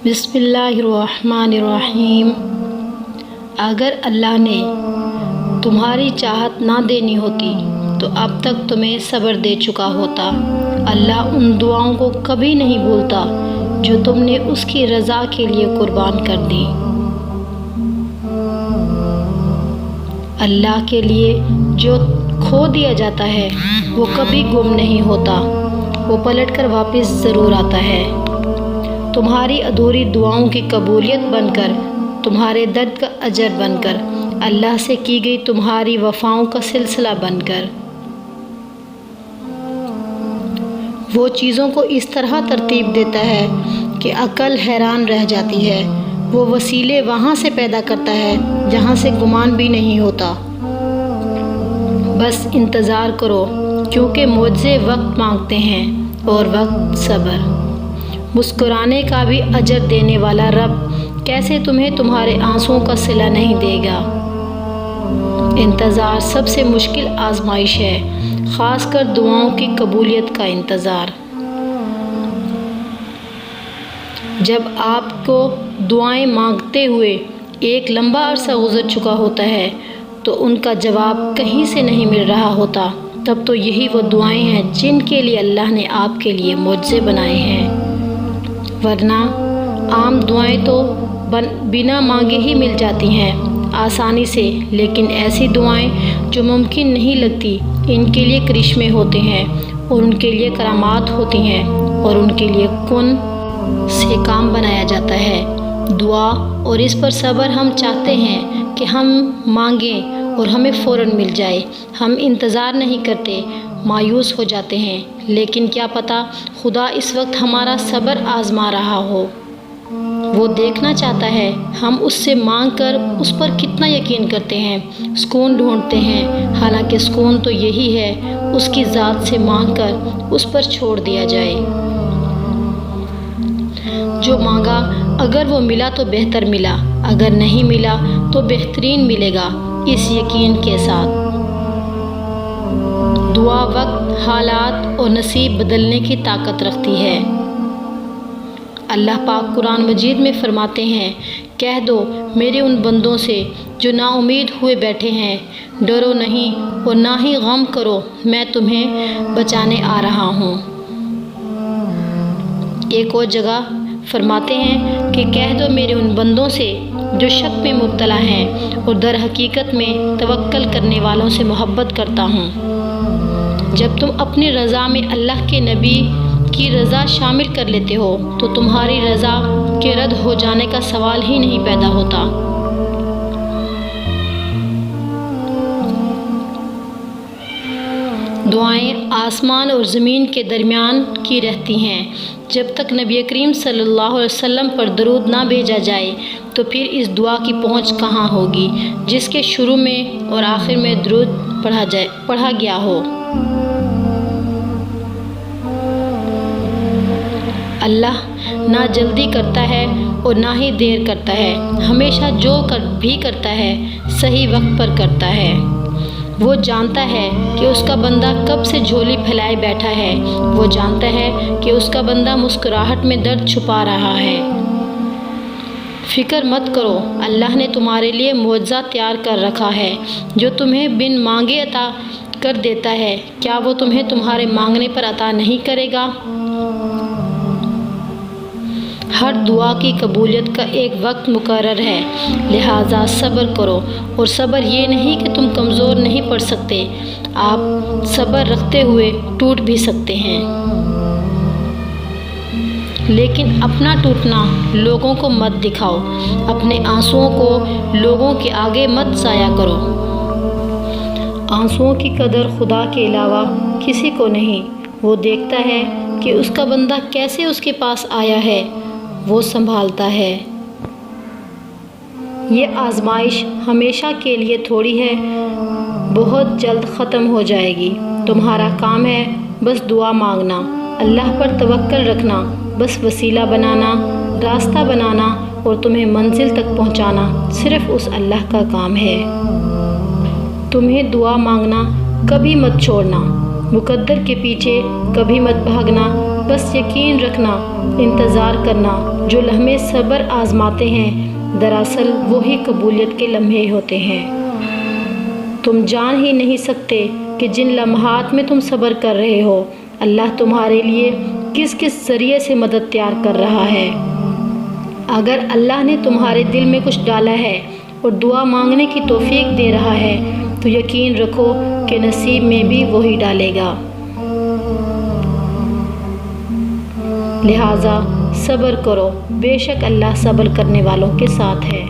بسم اللہ الرحمن الرحیم۔ اگر اللہ نے تمہاری چاہت نہ دینی ہوتی تو اب تک تمہیں صبر دے چکا ہوتا۔ اللہ ان دعاؤں کو کبھی نہیں بھولتا جو تم نے اس کی رضا کے لیے قربان کر دی۔ اللہ کے لیے جو کھو دیا جاتا ہے وہ کبھی گم نہیں ہوتا، وہ پلٹ کر واپس ضرور آتا ہے۔ تمہاری ادھوری دعاؤں کی قبولیت بن کر، تمہارے درد کا اجر بن کر، اللہ سے کی گئی تمہاری وفاؤں کا سلسلہ بن کر، وہ چیزوں کو اس طرح ترتیب دیتا ہے کہ عقل حیران رہ جاتی ہے۔ وہ وسیلے وہاں سے پیدا کرتا ہے جہاں سے گمان بھی نہیں ہوتا۔ بس انتظار کرو، کیونکہ معجزے وقت مانگتے ہیں اور وقت صبر۔ مسکرانے کا بھی اجر دینے والا رب کیسے تمہیں تمہارے آنسوؤں کا صلہ نہیں دے گا۔ انتظار سب سے مشکل آزمائش ہے، خاص کر دعاؤں کی قبولیت کا انتظار۔ جب آپ کو دعائیں مانگتے ہوئے ایک لمبا عرصہ گزر چکا ہوتا ہے تو ان کا جواب کہیں سے نہیں مل رہا ہوتا، تب تو یہی وہ دعائیں ہیں جن کے لیے اللہ نے آپ کے لیے معجزے بنائے ہیں۔ ورنہ عام دعائیں تو بنا مانگے ہی مل جاتی ہیں آسانی سے، لیکن ایسی دعائیں جو ممکن نہیں لگتی، ان کے لیے کرشمے ہوتے ہیں اور ان کے لیے کرامات ہوتی ہیں اور ان کے لیے کن سے کام بنایا جاتا ہے۔ دعا اور اس پر صبر ہم چاہتے ہیں کہ ہم مانگیں اور ہمیں فوراً مل جائے۔ ہم انتظار نہیں کرتے، مایوس ہو جاتے ہیں، لیکن کیا پتہ خدا اس وقت ہمارا صبر آزما رہا ہو۔ وہ دیکھنا چاہتا ہے ہم اس سے مانگ کر اس پر کتنا یقین کرتے ہیں، سکون ڈھونڈتے ہیں، حالانکہ سکون تو یہی ہے اس کی ذات سے مانگ کر اس پر چھوڑ دیا جائے۔ جو مانگا اگر وہ ملا تو بہتر ملا، اگر نہیں ملا تو بہترین ملے گا، اس یقین کے ساتھ۔ دعا وقت، حالات اور نصیب بدلنے کی طاقت رکھتی ہے۔ اللہ پاک قرآن مجید میں فرماتے ہیں، کہہ دو میرے ان بندوں سے جو نا امید ہوئے بیٹھے ہیں، ڈرو نہیں اور نہ ہی غم کرو، میں تمہیں بچانے آ رہا ہوں۔ ایک اور جگہ فرماتے ہیں کہ کہہ دو میرے ان بندوں سے جو شک میں مبتلا ہیں اور در حقیقت میں توکل کرنے والوں سے محبت کرتا ہوں۔ جب تم اپنی رضا میں اللہ کے نبی کی رضا شامل کر لیتے ہو تو تمہاری رضا کے رد ہو جانے کا سوال ہی نہیں پیدا ہوتا۔ دعائیں آسمان اور زمین کے درمیان کی رہتی ہیں۔ جب تک نبی کریم صلی اللہ علیہ وسلم پر درود نہ بھیجا جائے تو پھر اس دعا کی پہنچ کہاں ہوگی جس کے شروع میں اور آخر میں درود پڑھا گیا ہو۔ اللہ نہ جلدی کرتا ہے اور نہ ہی دیر کرتا ہے، ہمیشہ جو بھی کرتا ہے صحیح وقت پر کرتا ہے۔ وہ جانتا ہے کہ اس کا بندہ کب سے جھولی پھیلائے بیٹھا ہے، وہ جانتا ہے کہ اس کا بندہ مسکراہٹ میں درد چھپا رہا ہے۔ فکر مت کرو، اللہ نے تمہارے لیے معجزہ تیار کر رکھا ہے جو تمہیں بن مانگے عطا کر دیتا ہے۔ کیا وہ تمہیں تمہارے مانگنے پر عطا نہیں کرے گا؟ ہر دعا کی قبولیت کا ایک وقت مقرر ہے، لہٰذا صبر کرو۔ اور صبر یہ نہیں کہ تم کمزور نہیں پڑ سکتے، آپ صبر رکھتے ہوئے ٹوٹ بھی سکتے ہیں، لیکن اپنا ٹوٹنا لوگوں کو مت دکھاؤ، اپنے آنسوؤں کو لوگوں کے آگے مت ضائع کرو۔ آنسوؤں کی قدر خدا کے علاوہ کسی کو نہیں، وہ دیکھتا ہے کہ اس کا بندہ کیسے اس کے پاس آیا ہے، وہ سنبھالتا ہے۔ یہ آزمائش ہمیشہ کے لیے تھوڑی ہے، بہت جلد ختم ہو جائے گی۔ تمہارا کام ہے بس دعا مانگنا، اللہ پر توکل رکھنا، بس وسیلہ بنانا، راستہ بنانا اور تمہیں منزل تک پہنچانا صرف اس اللہ کا کام ہے۔ تمہیں دعا مانگنا کبھی مت چھوڑنا، مقدر کے پیچھے کبھی مت بھاگنا، بس یقین رکھنا، انتظار کرنا، جو لمحے صبر آزماتے ہیں دراصل وہی قبولیت کے لمحے ہوتے ہیں۔ تم جان ہی نہیں سکتے کہ جن لمحات میں تم صبر کر رہے ہو اللہ تمہارے لیے کس کس ذریعے سے مدد تیار کر رہا ہے۔ اگر اللہ نے تمہارے دل میں کچھ ڈالا ہے اور دعا مانگنے کی توفیق دے رہا ہے تو یقین رکھو کہ نصیب میں بھی وہی ڈالے گا۔ لہٰذا صبر کرو، بے شک اللہ صبر کرنے والوں کے ساتھ ہے۔